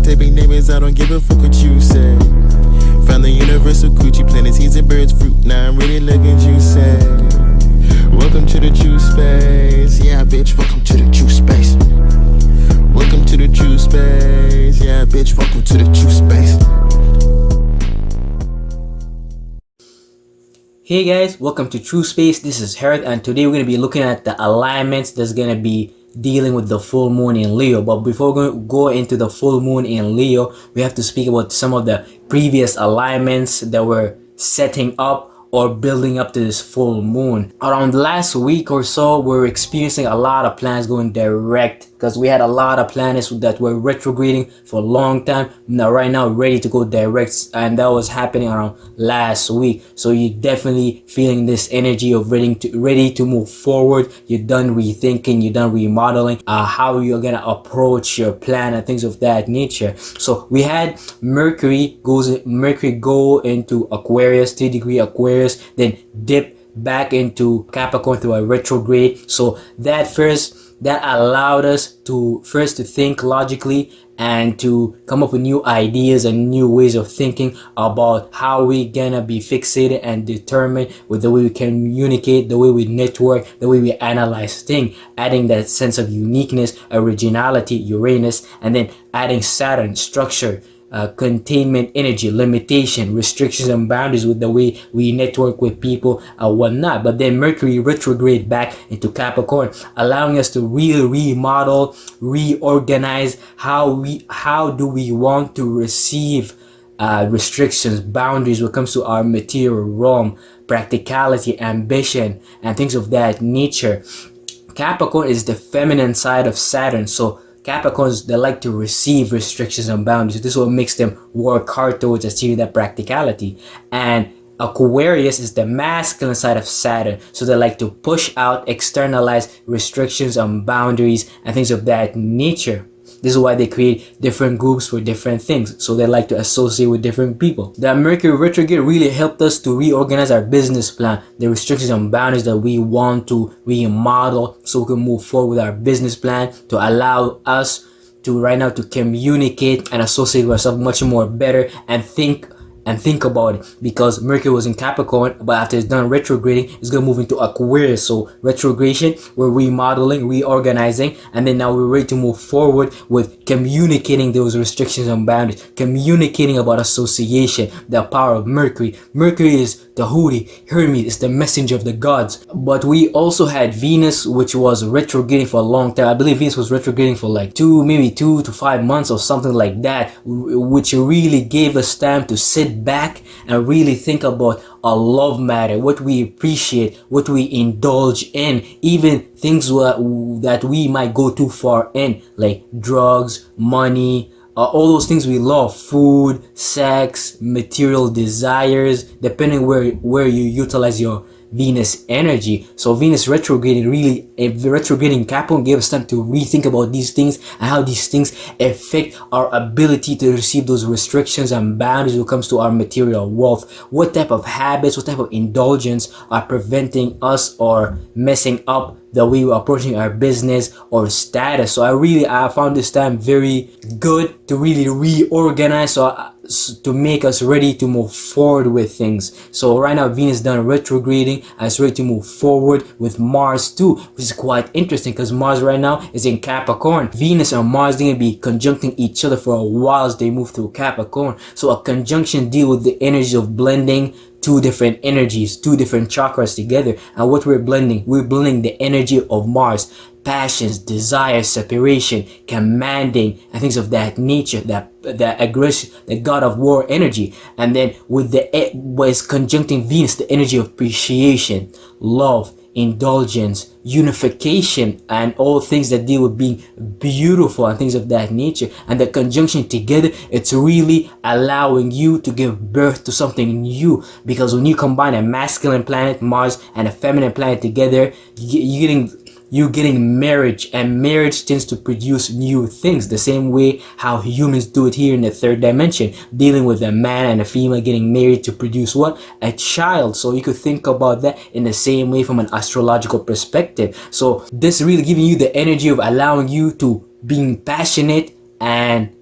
take big neighbors, I don't give a fuck what you say. Found the universal coochie, planting seeds and birds fruit. Now I'm really looking juicy. Welcome to the true space. Yeah, bitch, welcome to the true space. Welcome to the true space. Yeah, bitch, welcome to the true space. Hey guys, welcome to True Space. This is Harith, and today we're going to be looking at the alignments that's going to be dealing with the full moon in Leo. But before we go into the full moon in Leo, we have to speak about some of the previous alignments that were setting up or building up to this full moon. Around last week or so, we're experiencing a lot of planets going direct because we had a lot of planets that were retrograding for a long time. Now, right now, ready to go direct, and that was happening around last week. So you're definitely feeling this energy of ready to move forward. You're done rethinking, you're done remodeling how you're gonna approach your plan and things of that nature. So we had Mercury go into Aquarius, 3-degree Aquarius, then dip back into Capricorn through a retrograde. So that allowed us to think logically and to come up with new ideas and new ways of thinking about how we gonna be fixated and determined with the way we communicate, the way we network, the way we analyze things, adding that sense of uniqueness, originality, Uranus, and then adding Saturn, structure, containment, energy, limitation, restrictions and boundaries with the way we network with people and whatnot. But then Mercury retrograde back into Capricorn, allowing us to really remodel, reorganize how do we want to receive restrictions, boundaries when it comes to our material realm, practicality, ambition, and things of that nature. Capricorn is the feminine side of Saturn, so Capricorns, they like to receive restrictions and boundaries. This is what makes them work hard towards achieving that practicality. And Aquarius is the masculine side of Saturn, so they like to push out, externalize restrictions and boundaries and things of that nature. This is why they create different groups for different things, so they like to associate with different people. The Mercury retrograde really helped us to reorganize our business plan, the restrictions and boundaries that we want to remodel so we can move forward with our business plan to allow us to right now to communicate and associate with ourselves much more better and think about it, because Mercury was in Capricorn, but after it's done retrograding, it's going to move into Aquarius. So retrogradation, we're remodeling, reorganizing, and then now we're ready to move forward with communicating those restrictions and boundaries, communicating about association, the power of Mercury. Mercury is the Houthi, Hermes, is the messenger of the gods. But we also had Venus, which was retrograding for a long time. I believe Venus was retrograding for like 2 to 5 months or something like that, which really gave us time to sit back and really think about our love matter, what we appreciate, what we indulge in, even things that we might go too far in, like drugs, money, all those things we love, food, sex, material desires, depending where you utilize your Venus energy. So Venus retrograding Capricorn gave us time to rethink about these things and how these things affect our ability to receive those restrictions and boundaries when it comes to our material wealth. What type of habits, what type of indulgence are preventing us or messing up the way we're approaching our business or status. So I found this time very good to really reorganize, to make us ready to move forward with things. So right now Venus done retrograding and it's ready to move forward with Mars too, which is quite interesting because Mars right now is in Capricorn. Venus and Mars are going to be conjuncting each other for a while as they move through Capricorn. So a conjunction deal with the energy of blending two different energies, two different chakras together. And what we're blending the energy of Mars, passions, desire, separation, commanding, and things of that nature, the aggression, the god of war energy. And then with it's conjuncting Venus, the energy of appreciation, love, indulgence, unification, and all things that deal with being beautiful and things of that nature. And the conjunction together, it's really allowing you to give birth to something new, because when you combine a masculine planet, Mars, and a feminine planet together, you're getting marriage, and marriage tends to produce new things, the same way how humans do it here in the third dimension, dealing with a man and a female getting married to produce what? A child. So you could think about that in the same way from an astrological perspective. So this really giving you the energy of allowing you to being passionate and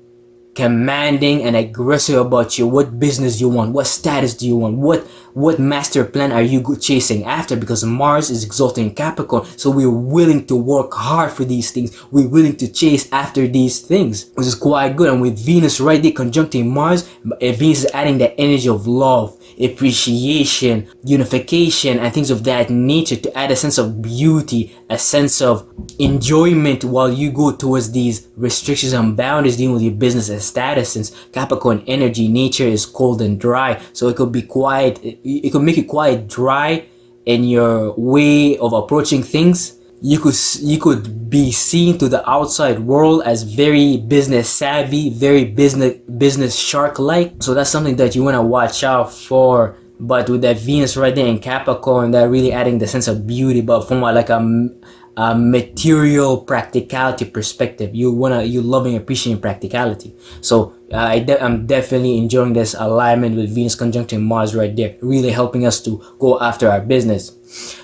commanding and aggressive about you. What business you want, what status do you want, what master plan are you chasing after, because Mars is exalted in Capricorn. So we're willing to work hard for these things, we're willing to chase after these things, which is quite good. And with Venus right there conjuncting Mars, Venus is adding that energy of love, appreciation, unification, and things of that nature, to add a sense of beauty, a sense of enjoyment while you go towards these restrictions and boundaries dealing with your business and status. Since Capricorn energy nature is cold and dry, so it could be quiet, it could make you quite dry in your way of approaching things. You could be seen to the outside world as very business savvy, very business shark like. So that's something that you want to watch out for. But with that Venus right there in Capricorn, that really adding the sense of beauty, but from a material practicality perspective. You loving, appreciating practicality. So I'm definitely enjoying this alignment with Venus conjuncting Mars right there, really helping us to go after our business.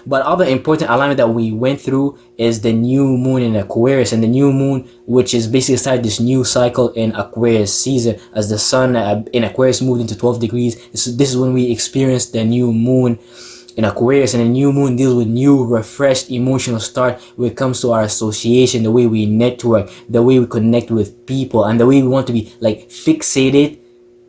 But other important alignment that we went through is the new moon in Aquarius, and the new moon, which is basically started this new cycle in Aquarius season as the sun in Aquarius moved into 12 degrees. This is when we experienced the new moon in Aquarius, and the new moon deals with new, refreshed emotional start when it comes to our association, the way we network, the way we connect with people, and the way we want to be like fixated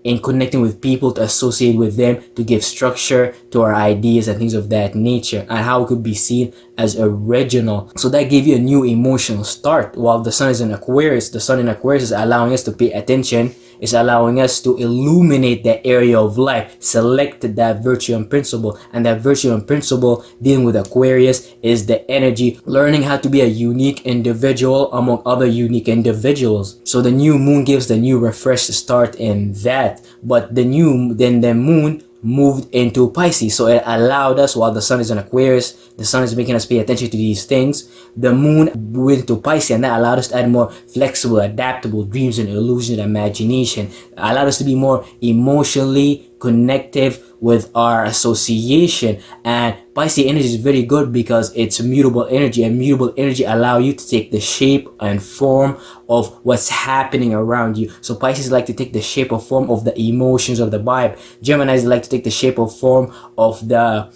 in connecting with people, to associate with them, to give structure to our ideas and things of that nature, and how it could be seen as original. So that gave you a new emotional start. While the sun is in Aquarius, the sun in Aquarius is allowing us to pay attention, is allowing us to illuminate that area of life, select that virtue and principle. And that virtue and principle dealing with Aquarius is the energy, learning how to be a unique individual among other unique individuals. So the new moon gives the new refreshed start in that. But the moon moved into Pisces, so it allowed us, while the sun is in Aquarius, the sun is making us pay attention to these things, the moon went to Pisces, and that allowed us to add more flexible, adaptable dreams and illusion and imagination. It allowed us to be more emotionally connective with our association. And Pisces energy is very good because it's mutable energy, and mutable energy allow you to take the shape and form of what's happening around you. So Pisces like to take the shape or form of the emotions of the vibe. Geminis like to take the shape or form of the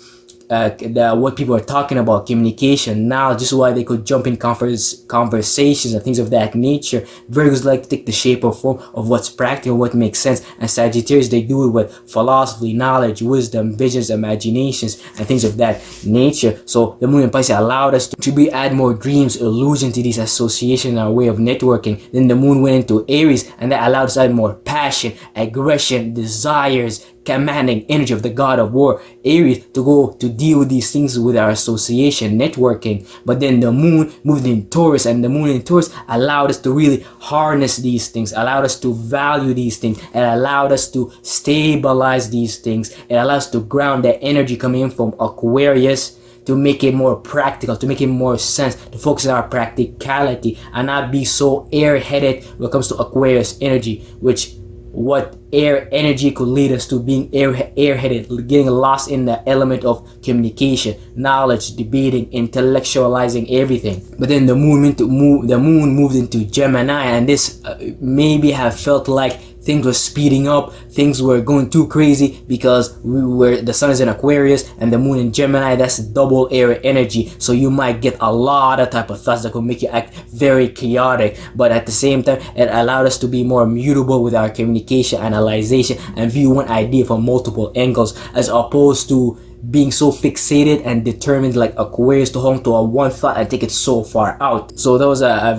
what people are talking about, communication, knowledge. This is why they could jump in conversations and things of that nature. Virgos like to take the shape or form of what's practical, what makes sense, and Sagittarius, they do it with philosophy, knowledge, wisdom, visions, imaginations, and things of that nature. So the moon in Pisces allowed us to add more dreams, illusion to these associations, our way of networking. Then the moon went into Aries, and that allowed us to add more passion, aggression, desires, commanding energy of the god of war, Aries, to go to deal with these things with our association, networking. But then the moon moved in Taurus, and the moon in Taurus allowed us to really harness these things, allowed us to value these things, and allowed us to stabilize these things. It allows us to ground that energy coming in from Aquarius, to make it more practical, to make it more sense, to focus on our practicality and not be so airheaded when it comes to Aquarius energy, which what air energy could lead us to being airheaded, getting lost in the element of communication, knowledge, debating, intellectualizing everything. But then the moon moved into Gemini, and this maybe have felt like things were speeding up, things were going too crazy, because the sun is in Aquarius and the moon in Gemini. That's double air energy, so you might get a lot of type of thoughts that could make you act very chaotic. But at the same time, it allowed us to be more mutable with our communication, analyzation, and view one idea from multiple angles, as opposed to being so fixated and determined like Aquarius to hold to a one thought and take it so far out. So that was a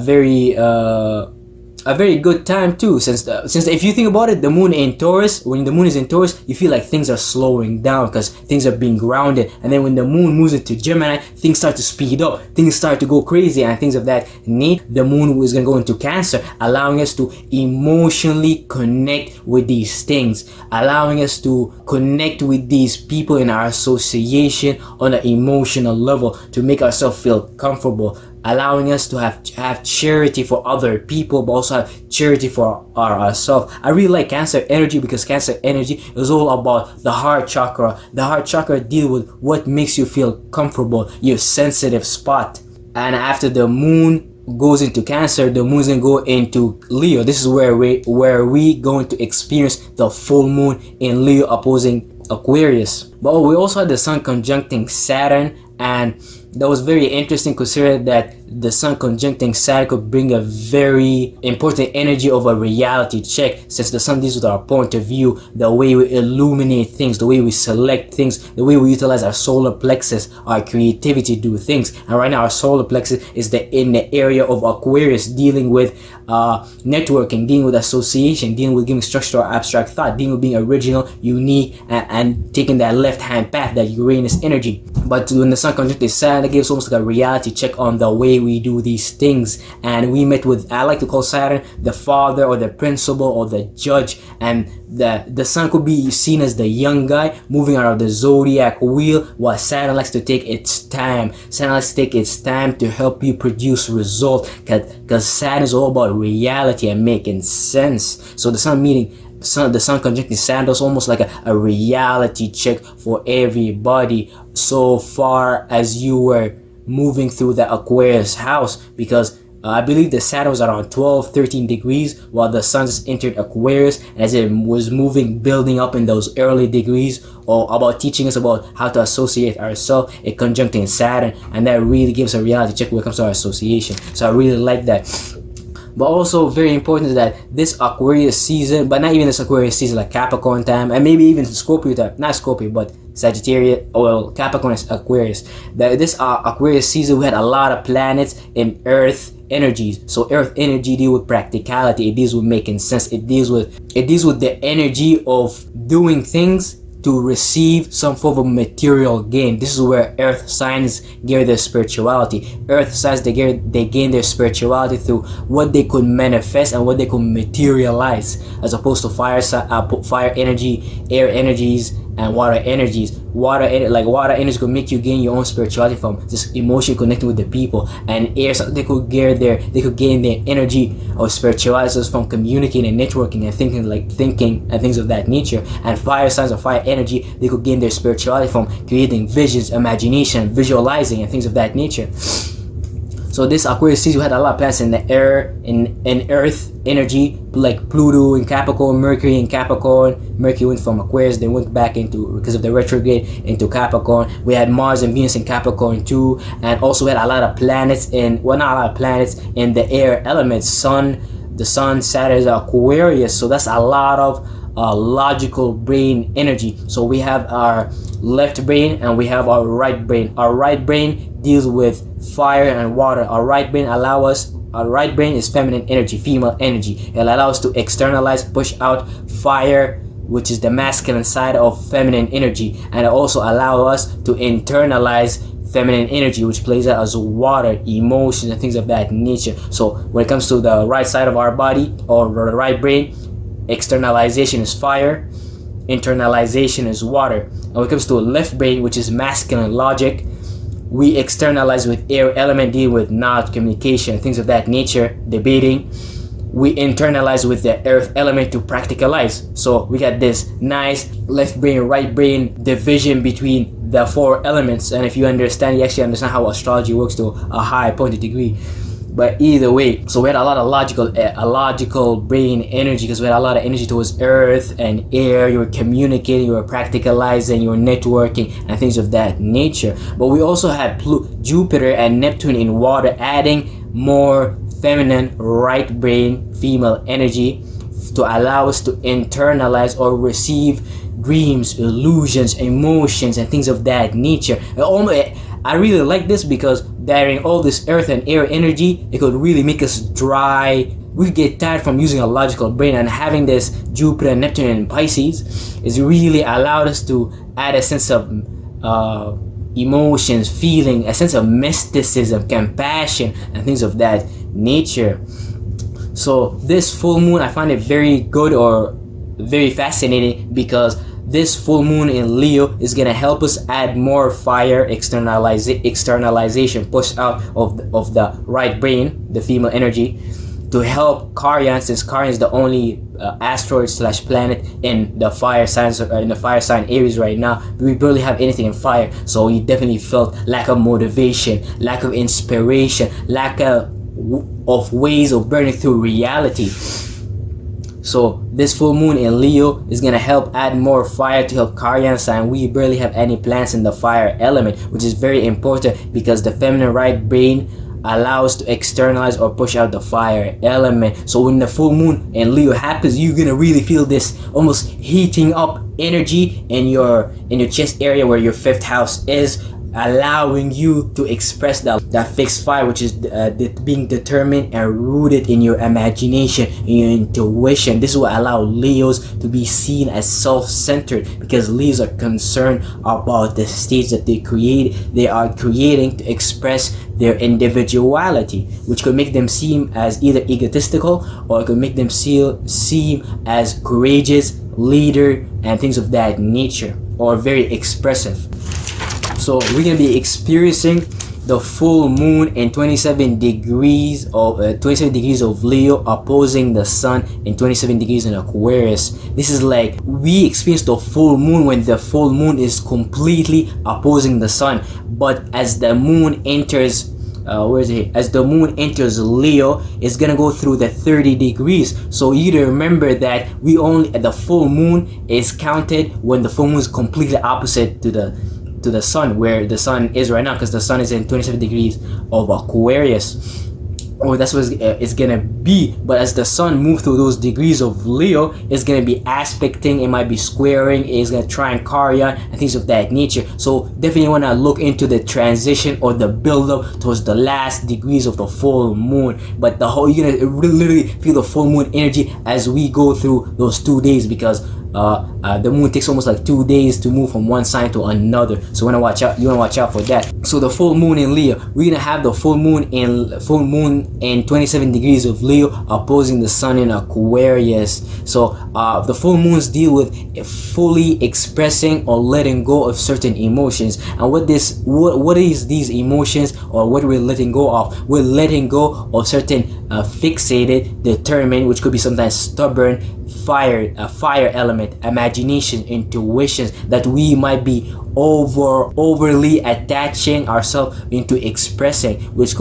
very good time too, since if you think about it, the moon in Taurus, when the moon is in Taurus, you feel like things are slowing down because things are being grounded. And then when the moon moves into Gemini, things start to speed up, things start to go crazy, and things of that nature. The moon is going to go into Cancer, allowing us to emotionally connect with these things, allowing us to connect with these people in our association on an emotional level, to make ourselves feel comfortable, allowing us to have charity for other people, but also have charity for ourselves. I really like Cancer energy because Cancer energy is all about the heart chakra. The heart chakra deals with what makes you feel comfortable, your sensitive spot. And after the moon goes into Cancer, the moon's gonna go into Leo. This is where we going to experience the full moon in Leo opposing Aquarius. But we also had the sun conjuncting Saturn, and that was very interesting, considering that the sun conjuncting Saturn could bring a very important energy of a reality check, since the sun deals with our point of view, the way we illuminate things, the way we select things, the way we utilize our solar plexus, our creativity to do things. And right now our solar plexus is in the area of Aquarius, dealing with networking, dealing with association, dealing with giving structure to our abstract thought, dealing with being original, unique, and taking that left hand path, that Uranus energy. But when the sun conjuncted Saturn, that gives almost like a reality check on the way we do these things. And we met with, I like to call Saturn the father or the principal or the judge, and the sun could be seen as the young guy moving around the zodiac wheel, while Saturn likes to take its time. Saturn likes to take its time to help you produce results, because Saturn is all about reality and making sense. So the sun conjuncting Saturn is almost like a reality check for everybody so far as you were moving through the Aquarius house, because I believe the Saturn was around 12-13 degrees while the sun just entered Aquarius, as it was moving, building up in those early degrees, or about teaching us about how to associate ourselves, it conjuncting Saturn, and that really gives a reality check when it comes to our association. So I really like that. But also very important is that this Aquarius season, but not even this Aquarius season, like Capricorn time, and maybe even Scorpio time, not Scorpio, but Sagittarius, well, Capricorn is Aquarius. This Aquarius season, we had a lot of planets in Earth energies. So Earth energy deals with practicality, it deals with making sense, it deals with the energy of doing things to receive some form of material gain. This is where earth signs gain their spirituality. Earth signs, they gain their spirituality through what they could manifest and what they could materialize, as opposed to fire energy, air energies, and water energies. Water energy could make you gain your own spirituality from just emotion connecting with the people, and air, so they could gain their energy or spirituality from communicating and networking and thinking and things of that nature. And fire signs or fire energy, they could gain their spirituality from creating visions, imagination, visualizing, and things of that nature. So this Aquarius season, we had a lot of planets in the air, in Earth energy, like Pluto in Capricorn, Mercury in Capricorn. Mercury went from Aquarius, they went back into, because of the retrograde, into Capricorn. We had Mars and Venus in Capricorn too, and also we had a lot of planets in, well, not a lot of planets in the air elements. The sun, Saturn is Aquarius, so that's a lot of logical brain energy. So we have our left brain and we have our right brain. Our right brain deals with fire and water. Our right brain is feminine energy, female energy. It allows us to externalize, push out fire, which is the masculine side of feminine energy, and it also allows us to internalize feminine energy, which plays out as water, emotions, and things of that nature. So when it comes to the right side of our body, or the right brain, externalization is fire, internalization is water. And when it comes to left brain, which is masculine logic, we externalize with air element, dealing with knowledge, communication, things of that nature, debating. We internalize with the earth element to practicalize. So we got this nice left brain, right brain division between the four elements. And if you understand, you actually understand how astrology works to a high point of degree. But either way, so we had a lot of logical brain energy, because we had a lot of energy towards earth and air. You were communicating, you were practicalizing, you were networking, and things of that nature. But we also had Jupiter and Neptune in water, adding more feminine right brain, female energy, to allow us to internalize or receive dreams, illusions, emotions, and things of that nature. I really like this, because during all this earth and air energy, it could really make us dry. We get tired from using a logical brain, and having this Jupiter, Neptune, and Pisces is really allowed us to add a sense of emotions, feeling, a sense of mysticism, compassion, and things of that nature. So this full moon, I find it very good or very fascinating, because this full moon in Leo is gonna help us add more fire, externalization, push out of the right brain, the female energy, to help Caryan, since Caryan is the only asteroid / planet in the fire signs, in the fire sign Aries right now. We barely have anything in fire, so we definitely felt lack of motivation, lack of inspiration, lack of ways of burning through reality. So this full moon in Leo is gonna help add more fire to help carry on sign. We barely have any plants in the fire element, which is very important because the feminine right brain allows to externalize or push out the fire element. So when the full moon in Leo happens, you're gonna really feel this almost heating up energy in your chest area where your fifth house is, allowing you to express that fixed fire, which is being determined and rooted in your imagination, in your intuition. This will allow Leos to be seen as self-centered because Leos are concerned about the stage that they are creating to express their individuality, which could make them seem as either egotistical or it could make them seem as courageous, leader, and things of that nature, or very expressive. So we're gonna be experiencing the full moon in 27 degrees of Leo opposing the sun in 27 degrees in Aquarius. This is like we experience the full moon when the full moon is completely opposing the sun, but as the moon enters as the moon enters Leo, it's gonna go through the 30 degrees. So you need to remember that the full moon is counted when the full moon is completely opposite to the sun, where the sun is right now, because the sun is in 27 degrees of Aquarius, or that's what it's gonna be. But as the sun moves through those degrees of Leo, it's gonna be aspecting, it might be squaring, it's gonna try and carry on and things of that nature. So definitely want to look into the transition or the build up towards the last degrees of the full moon. But you're gonna literally feel the full moon energy as we go through those 2 days, because the moon takes almost like 2 days to move from one sign to another. So you wanna watch out for that. So the full moon in Leo, we're gonna have the full moon in 27 degrees of Leo opposing the sun in Aquarius. So the full moons deal with fully expressing or letting go of certain emotions. And what is these emotions, or what we're letting go of? We're letting go of certain fixated, determined, which could be sometimes stubborn, fire element, imagination, intuitions that we might be overly attaching ourselves into expressing, which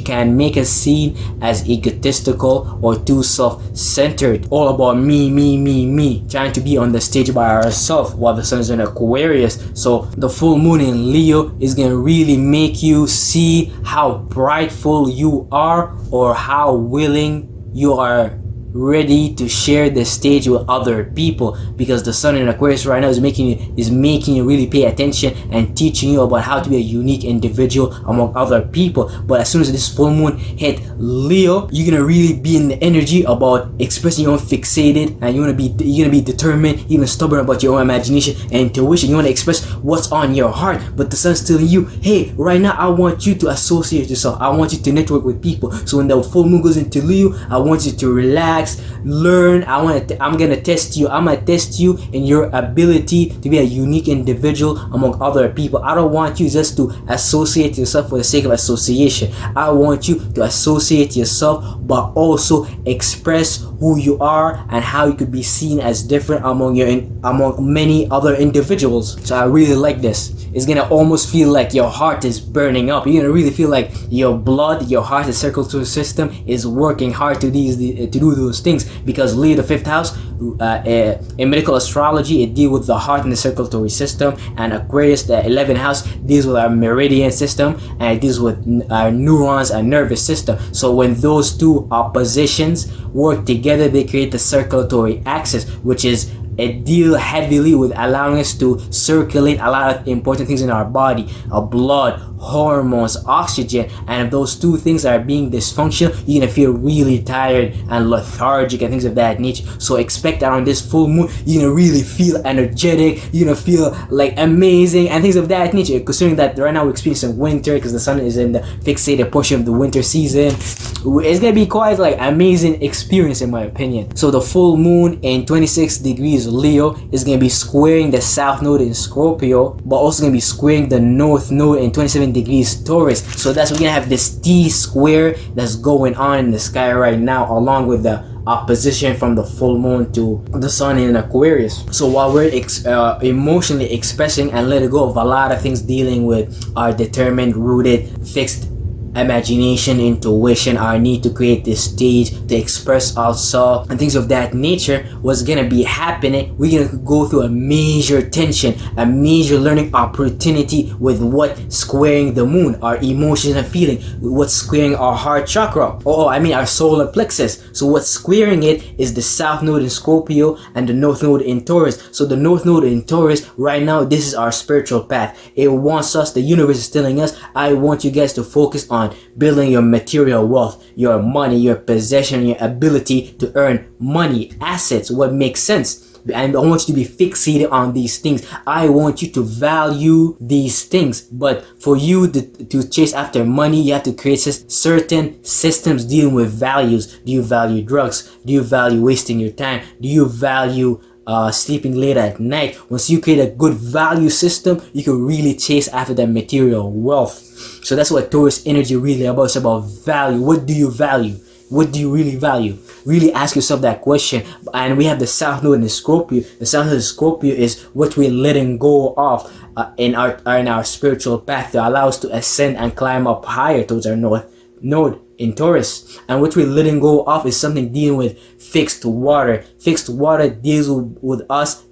can make us seen as egotistical or too self-centered, all about me, trying to be on the stage by ourselves while the sun is in Aquarius. So the full moon in Leo is gonna really make you see how prideful you are, or how willing you are ready to share the stage with other people, because the sun in Aquarius right now is making you really pay attention and teaching you about how to be a unique individual among other people. But as soon as this full moon hit Leo, you're gonna really be in the energy about expressing your own fixated, and you're gonna be determined, even stubborn about your own imagination and intuition. You want to express what's on your heart, but the sun's telling you, hey, right now I want you to associate yourself, I want you to network with people. So when the full moon goes into Leo, I want you to relax, learn. I'm gonna test you in your ability to be a unique individual among other people. I don't want you just to associate yourself for the sake of association. I want you to associate yourself, but also express who you are and how you could be seen as different among many other individuals. So I really like this. It's gonna almost feel like your heart is burning up. You're gonna really feel like your heart, the circulatory system, is working hard to do those things, because Leo, the fifth house, in medical astrology, it deals with the heart and the circulatory system, and Aquarius, the 11th house, deals with our meridian system, and it deals with our neurons and nervous system. So when those two oppositions work together, they create the circulatory axis, which is it deal heavily with allowing us to circulate a lot of important things in our body, our blood, hormones, oxygen. And if those two things are being dysfunctional, you're gonna feel really tired and lethargic and things of that nature. So expect that on this full moon, you're gonna really feel energetic, you're gonna feel like amazing and things of that nature. Considering that right now we're experiencing winter, because the sun is in the fixated portion of the winter season, it's gonna be quite like amazing experience in my opinion. So the full moon in 26 degrees Leo is going to be squaring the south node in Scorpio, but also going to be squaring the north node in 27 degrees Taurus. So that's, we're going to have this T square that's going on in the sky right now, along with the opposition from the full moon to the sun in Aquarius. So while we're emotionally expressing and letting go of a lot of things dealing with our determined, rooted, fixed imagination, intuition, our need to create this stage to express ourselves and things of that nature was gonna be happening. We're gonna go through a major tension, a major learning opportunity with what squaring the moon, our emotions and feeling, what's squaring our heart chakra, our solar plexus. So what's squaring it is the south node in Scorpio and the north node in Taurus. So the north node in Taurus right now, this is our spiritual path. It wants us, the universe is telling us, I want you guys to focus on building your material wealth, your money, your possession, your ability to earn money, assets, what makes sense. And I want you to be fixated on these things. I want you to value these things. But for you to chase after money, you have to create certain systems dealing with values. Do you value drugs? Do you value wasting your time? Do you value sleeping late at night? Once you create a good value system, you can really chase after that material wealth. So that's what Taurus energy really about. It's about value. What do you value? What do you really value? Really ask yourself that question. And we have the south node in Scorpio. The south node in Scorpio is what we're letting go of in our spiritual path to allow us to ascend and climb up higher towards our north node in Taurus. And what we're letting go of is something dealing with fixed water. Fixed water deals with us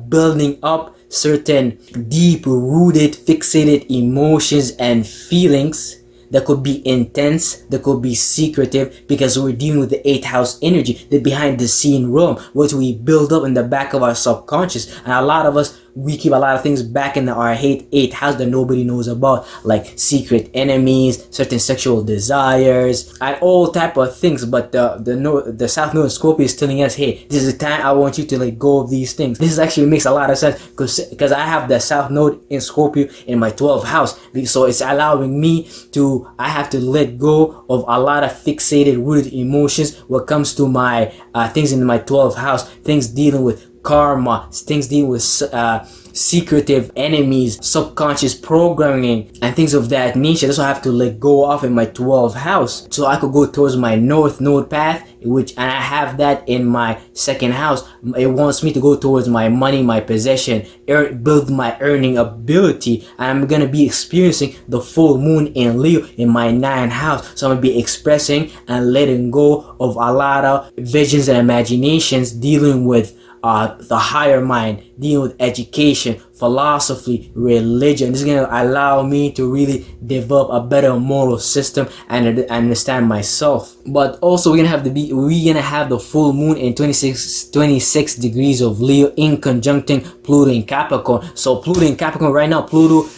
building up certain deep rooted fixated emotions and feelings that could be intense, that could be secretive, because we're dealing with the 8th house energy, the behind the scene realm, what we build up in the back of our subconscious. And a lot of us, we keep a lot of things back in our 8th house that nobody knows about, like secret enemies, certain sexual desires, and all type of things. But the south node in Scorpio is telling us, hey, this is the time I want you to let go of these things. This actually makes a lot of sense because I have the south node in Scorpio in my 12th house, so it's allowing me to, I have to let go of a lot of fixated rooted emotions when it comes to my things in my 12th house, things dealing with karma, things dealing with secretive enemies, subconscious programming, and things of that nature. That's what I have to let go of in my 12th house, so I could go towards my north node path, and I have that in my 2nd house. It wants me to go towards my money, my possession, build my earning ability. And I'm gonna be experiencing the full moon in Leo in my 9th house, so I'm gonna be expressing and letting go of a lot of visions and imaginations dealing with the higher mind, dealing with education, philosophy, religion. This is going to allow me to really develop a better moral system and understand myself. But also we're gonna have the full moon in 26 degrees of Leo in conjuncting Pluto in Capricorn. So Pluto in Capricorn right now, Pluto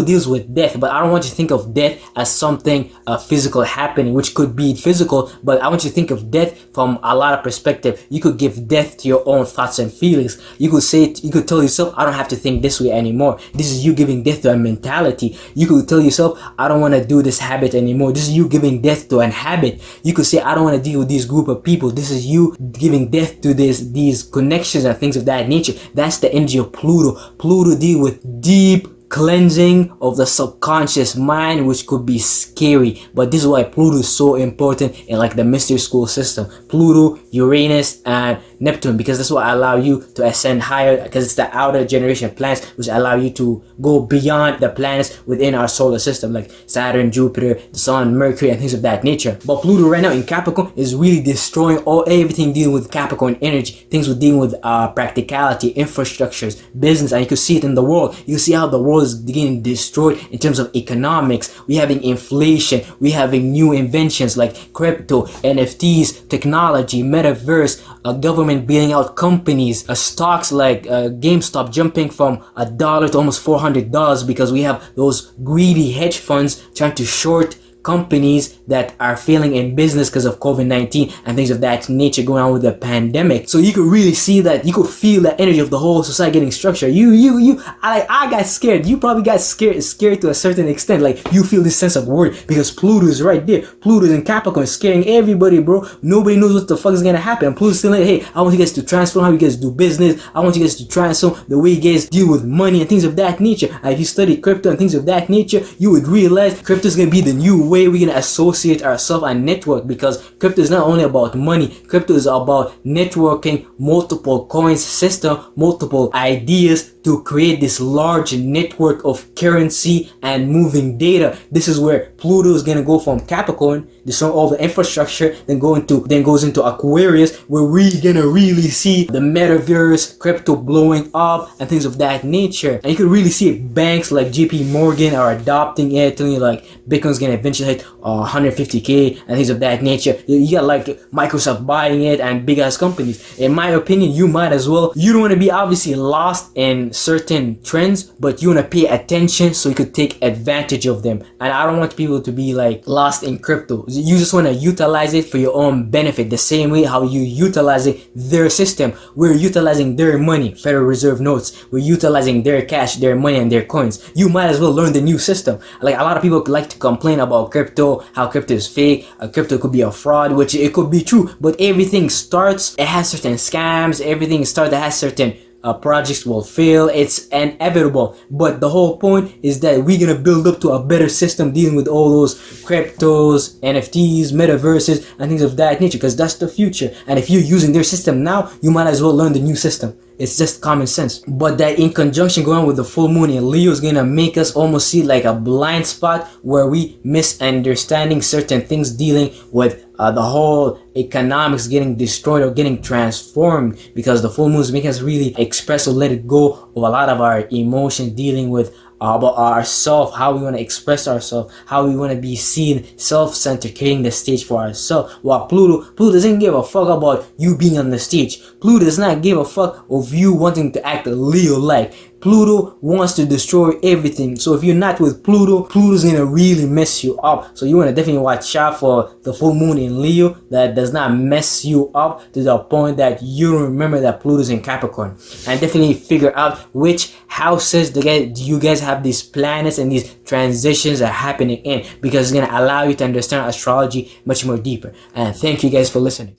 deals with death, but I don't want you to think of death as something physical happening, which could be physical, but I want you to think of death from a lot of perspective. You could give death to your own thoughts and feelings. You could tell yourself, I don't have to think this way anymore. This is you giving death to a mentality. You could tell yourself, I don't want to do this habit anymore. This is you giving death to an habit. You could say, I don't want to deal with this group of people. This is you giving death to these connections and things of that nature. That's the energy of Pluto. Pluto deal with deep cleansing of the subconscious mind, which could be scary. But this is why Pluto is so important in like the mystery school system. Pluto, Uranus, and Neptune, because that's what allow you to ascend higher, because it's the outer generation planets which allow you to go beyond the planets within our solar system, like Saturn, Jupiter, the Sun, Mercury, and things of that nature. But Pluto right now in Capricorn is really destroying everything dealing with Capricorn energy, things with dealing with practicality, infrastructures, business, and you can see it in the world. You can see how the world is getting destroyed in terms of economics. We having inflation, we having new inventions like crypto, NFTs, technology, metaverse, government bailing out companies, stocks like GameStop jumping from $1 to almost $400 because we have those greedy hedge funds trying to short companies that are failing in business because of COVID-19 and things of that nature going on with the pandemic. So you could really see that, you could feel the energy of the whole society getting structured. I got scared. You probably got scared to a certain extent. Like you feel this sense of worry because Pluto is right there. Pluto is in Capricorn, scaring everybody, bro. Nobody knows what the fuck is gonna happen. And Pluto's still like, hey, I want you guys to transform how you guys do business. I want you guys to transform the way you guys deal with money and things of that nature. And if you study crypto and things of that nature, you would realize crypto is gonna be the new way we're gonna associate ourselves and network, because crypto is not only about money. Crypto is about networking, multiple coins system, multiple ideas to create this large network of currency and moving data. This is where Pluto is gonna go from Capricorn, destroy all the infrastructure, then goes into Aquarius, where we're gonna really see the metaverse, crypto blowing up, and things of that nature. And you can really see banks like JP Morgan are adopting it, telling you like Bitcoin's gonna eventually hit 150k and things of that nature. You got like Microsoft buying it and big ass companies. In my opinion, you might as well. You don't want to be obviously lost in certain trends, but you want to pay attention so you could take advantage of them. And I don't want people to be like lost in crypto. You just want to utilize it for your own benefit, the same way how you utilizing their system. We're utilizing their money, Federal Reserve notes. We're utilizing their cash, their money, and their coins. You might as well learn the new system. Like a lot of people like to complain about crypto, how crypto is fake, crypto could be a fraud, which it could be true, but everything starts, it has certain scams, everything starts, that has certain projects will fail. It's inevitable, but the whole point is that we're gonna build up to a better system dealing with all those cryptos, NFTs, metaverses, and things of that nature, because that's the future. And if you're using their system now, you might as well learn the new system. It's just common sense. But that in conjunction going with the full moon in Leo is gonna make us almost see like a blind spot where we misunderstanding certain things dealing with the whole economics getting destroyed or getting transformed, because the full moon is making us really express or let it go of a lot of our emotions dealing with about ourselves, how we want to express ourselves, how we want to be seen, self-centered, creating the stage for ourselves. While Pluto doesn't give a fuck about you being on the stage. Pluto does not give a fuck of you wanting to act Leo-like. Pluto wants to destroy everything. So if you're not with Pluto, Pluto's gonna really mess you up. So you want to definitely watch out for the full moon in Leo that does not mess you up to the point that you don't remember that Pluto's in Capricorn. And definitely figure out which houses do you guys have these planets and these transitions are happening in, because it's gonna allow you to understand astrology much more deeper. And thank you guys for listening.